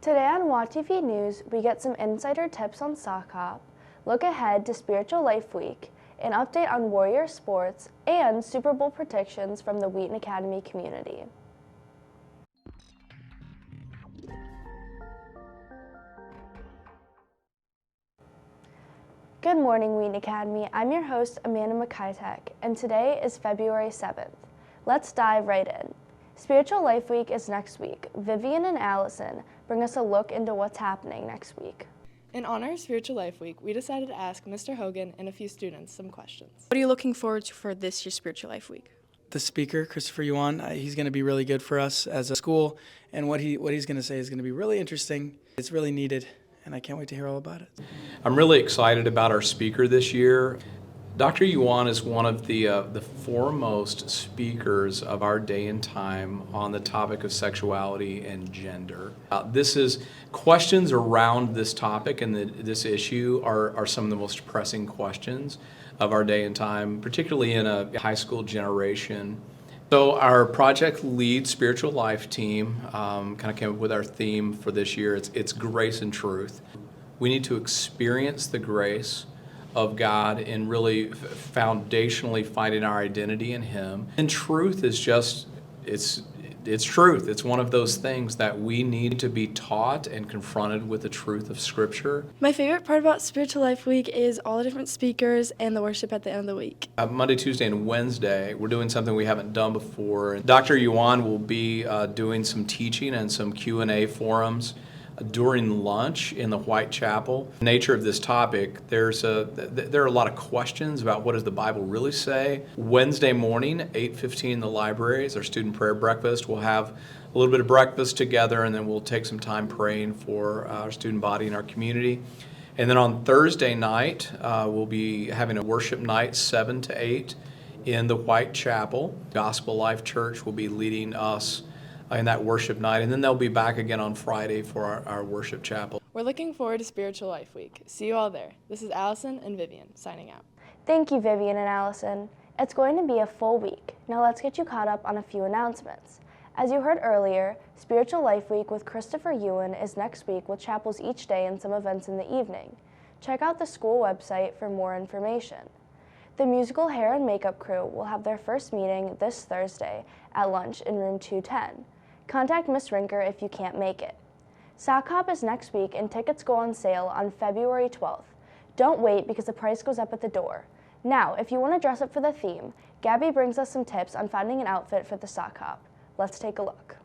Today on WAtv News, we get some insider tips on sock hop, look ahead to Spiritual Life Week, an update on Warrior sports, and Super Bowl predictions from the Wheaton Academy community. Good morning, Wheaton Academy. I'm your host, Amanda McKytek, and today is February 7th. Let's dive right in. Spiritual Life Week is next week. Vivian and Allison bring us a look into what's happening next week. In honor of Spiritual Life Week, we decided to ask Mr. Hogan and a few students some questions. What are you looking forward to for this year's Spiritual Life Week? The speaker, Christopher Yuan, he's going to be really good for us as a school, and what he's going to say is going to be really interesting. It's really needed, and I can't wait to hear all about it. I'm really excited about our speaker this year. Dr. Yuan is one of the foremost speakers of our day and time on the topic of sexuality and gender. This is questions around this topic and this issue are some of the most pressing questions of our day and time, particularly in a high school generation. So our project lead spiritual life team kind of came up with our theme for this year. It's grace and truth. We need to experience the grace of God and really foundationally finding our identity in Him. And truth is just, it's truth. It's one of those things that we need to be taught and confronted with the truth of Scripture. My favorite part about Spiritual Life Week is all the different speakers and the worship at the end of the week. Monday, Tuesday, and Wednesday, we're doing something we haven't done before. Dr. Yuan will be doing some teaching and some Q&A forums during lunch in the White Chapel. The nature of this topic, there are a lot of questions about what does the Bible really say. Wednesday morning, 8:15 in the library is our student prayer breakfast. We'll have a little bit of breakfast together, and then we'll take some time praying for our student body and our community. And then on Thursday night, we'll be having a worship night, 7 to 8 in the White Chapel. Gospel Life Church will be leading us in that worship night, and then they'll be back again on Friday for our worship chapel. We're looking forward to Spiritual Life Week. See you all there. This is Allison and Vivian signing out. Thank you, Vivian and Allison. It's going to be a full week. Now let's get you caught up on a few announcements. As you heard earlier, Spiritual Life Week with Christopher Ewan is next week with chapels each day and some events in the evening. Check out the school website for more information. The musical hair and makeup crew will have their first meeting this Thursday at lunch in room 210. Contact Ms. Rinker if you can't make it. Sock Hop is next week and tickets go on sale on February 12th. Don't wait because the price goes up at the door. Now, if you want to dress up for the theme, Gabby brings us some tips on finding an outfit for the Sock Hop. Let's take a look.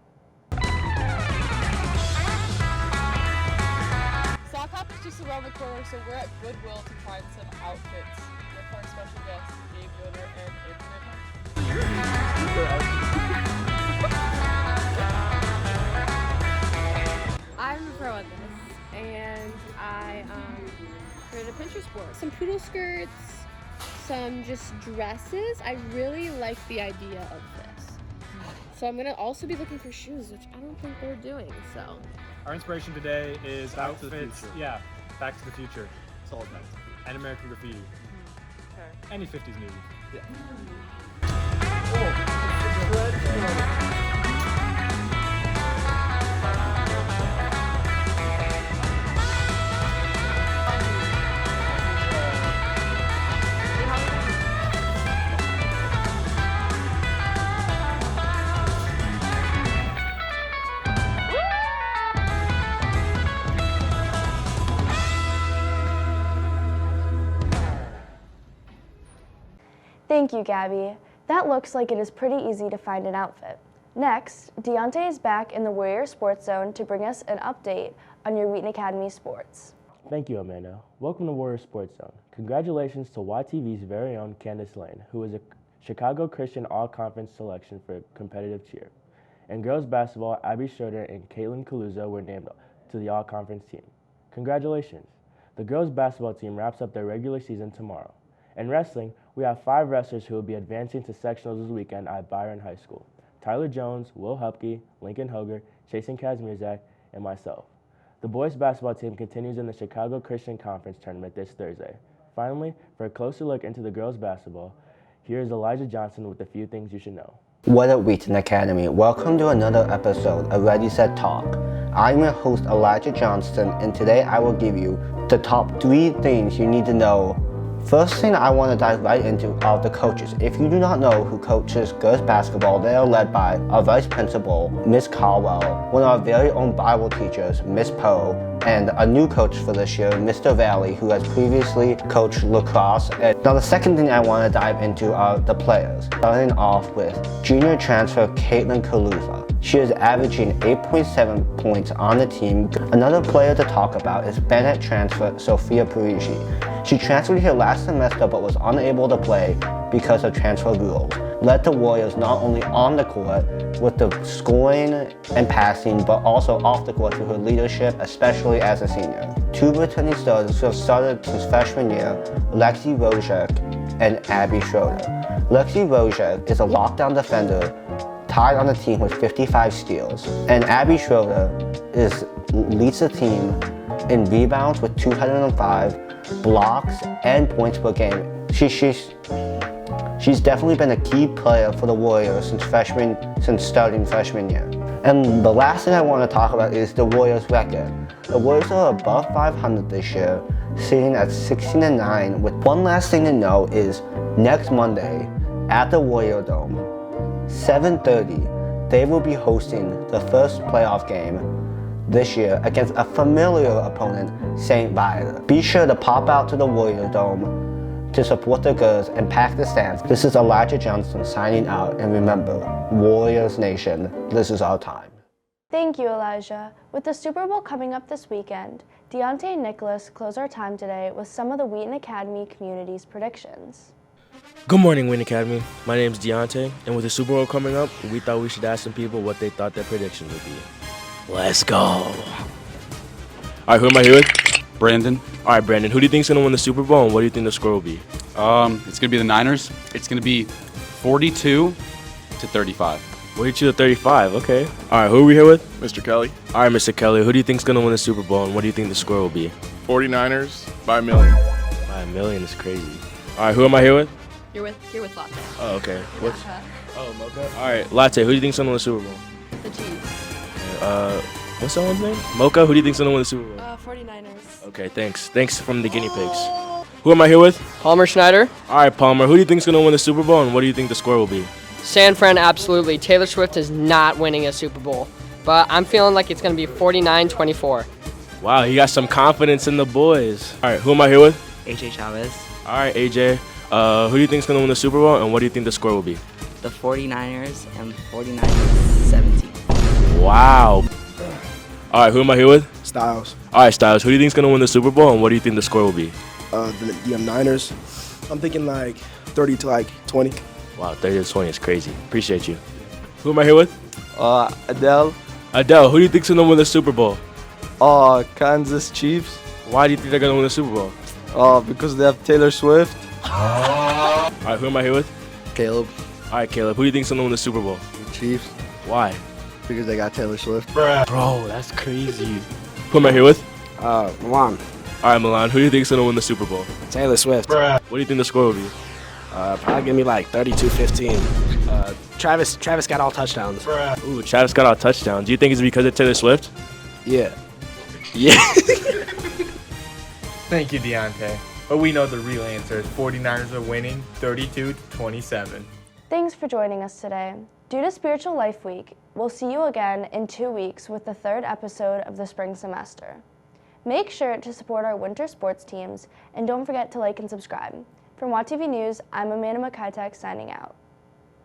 Sock Hop is just around the corner, so we're at Goodwill to find some outfits with our special guests, Gabe Yoder and April. I'm a pro at this, and I created a Pinterest board. Some poodle skirts, some just dresses. I really like the idea of this. So I'm gonna also be looking for shoes, which I don't think they're doing, so. Our inspiration today is outfits, Back to the Future. Solid Back to the Future. And American Graffiti. Okay. Any 50s movie. Yeah. Thank you, Gabby. That looks like it is pretty easy to find an outfit. Next, Deontay is back in the Warrior Sports Zone to bring us an update on your Wheaton Academy sports. Thank you, Amanda. Welcome to Warrior Sports Zone. Congratulations to WATV's very own Candace Lane, who was a Chicago Christian All-Conference selection for competitive cheer. In girls basketball, Abby Schroeder and Caitlin Caluso were named to the All-Conference team. Congratulations. The girls basketball team wraps up their regular season tomorrow. In wrestling, we have 5 wrestlers who will be advancing to sectionals this weekend at Byron High School. Tyler Jones, Will Hupke, Lincoln Hoger, Jason Kazmierzak, and myself. The boys basketball team continues in the Chicago Christian Conference tournament this Thursday. Finally, for a closer look into the girls basketball, here is Elijah Johnson with a few things you should know. What up, Wheaton Academy? Welcome to another episode of Ready Set Talk. I'm your host Elijah Johnston, and today I will give you the top 3 things you need to know. First thing I want to dive right into are the coaches. If you do not know who coaches girls basketball, they are led by our vice principal, Miss Caldwell, one of our very own Bible teachers, Miss Poe, and a new coach for this year, Mr. Valley, who has previously coached lacrosse. And now the second thing I want to dive into are the players, starting off with junior transfer Caitlin Kaluza. She is averaging 8.7 points on the team. Another player to talk about is Bennett transfer Sophia Parisi. She transferred here last semester but was unable to play because of transfer rules. Led the Warriors not only on the court with the scoring and passing, but also off the court through her leadership, especially as a senior. 2 returning starters who have started since freshman year, Lexi Rozek and Abby Schroeder. Lexi Rozek is a lockdown defender, tied on the team with 55 steals, and Abby Schroeder leads the team in rebounds with 205, blocks, and points per game. She's definitely been a key player for the Warriors since starting freshman year. And the last thing I want to talk about is the Warriors' record. The Warriors are above 500 this year, sitting at 16-9. With one last thing to know is next Monday at the Warrior Dome, 7:30, they will be hosting the first playoff game this year against a familiar opponent, St. Viator. Be sure to pop out to the Warrior Dome to support the girls and pack the stands. This is Elijah Johnson signing out, and remember, Warriors Nation, this is our time. Thank you, Elijah. With the Super Bowl coming up this weekend, Deontay and Nicholas close our time today with some of the Wheaton Academy community's predictions. Good morning, Wheaton Academy. My name is Deontay, and with the Super Bowl coming up, we thought we should ask some people what they thought their predictions would be. Let's go. All right, who am I here with? Brandon. All right, Brandon, who do you think is going to win the Super Bowl, and what do you think the score will be? It's going to be the Niners. It's going to be 42-35. 42-35, okay. All right, who are we here with? Mr. Kelly. All right, Mr. Kelly, who do you think is going to win the Super Bowl, and what do you think the score will be? 49ers by a million. By a million is crazy. All right, who am I here with? You're with Latte. Oh, okay. What's? Mocha. Oh, Mocha. All right, Latte, who do you think's going to win the Super Bowl? The Chiefs. What's that one's name? Mocha, who do you think's going to win the Super Bowl? 49ers. Okay, thanks. Thanks from the guinea pigs. Who am I here with? Palmer Schneider. All right, Palmer, who do you think's going to win the Super Bowl, and what do you think the score will be? San Fran, absolutely. Taylor Swift is not winning a Super Bowl, but I'm feeling like it's going to be 49-24. Wow, you got some confidence in the boys. All right, who am I here with? AJ Chavez. All right, AJ. Who do you think's going to win the Super Bowl, and what do you think the score will be? The 49ers and 49-17. Wow. All right, who am I here with? Styles. All right, Styles. Who do you think's going to win the Super Bowl, and what do you think the score will be? The Niners. I'm thinking like 30-20. Wow, 30-20 is crazy. Appreciate you. Who am I here with? Adele. Adele. Who do you think's going to win the Super Bowl? Kansas Chiefs. Why do you think they're going to win the Super Bowl? Because they have Taylor Swift. All right, who am I here with? Caleb. All right, Caleb. Who do you think's going to win the Super Bowl? The Chiefs. Why? Because they got Taylor Swift. Bro, that's crazy. Who am I here with? Milan. All right, Milan. Who do you think's going to win the Super Bowl? Taylor Swift. What do you think the score will be? Probably give me like 32-15. Travis got all touchdowns. Ooh, Travis got all touchdowns. Do you think it's because of Taylor Swift? Yeah. Thank you, Deontay. But we know the real answer is 49ers are winning 32-27. Thanks for joining us today. Due to Spiritual Life Week, we'll see you again in 2 weeks with the 3rd episode of the spring semester. Make sure to support our winter sports teams, and don't forget to like and subscribe. From WAtv News, I'm Amanda McKitek signing out.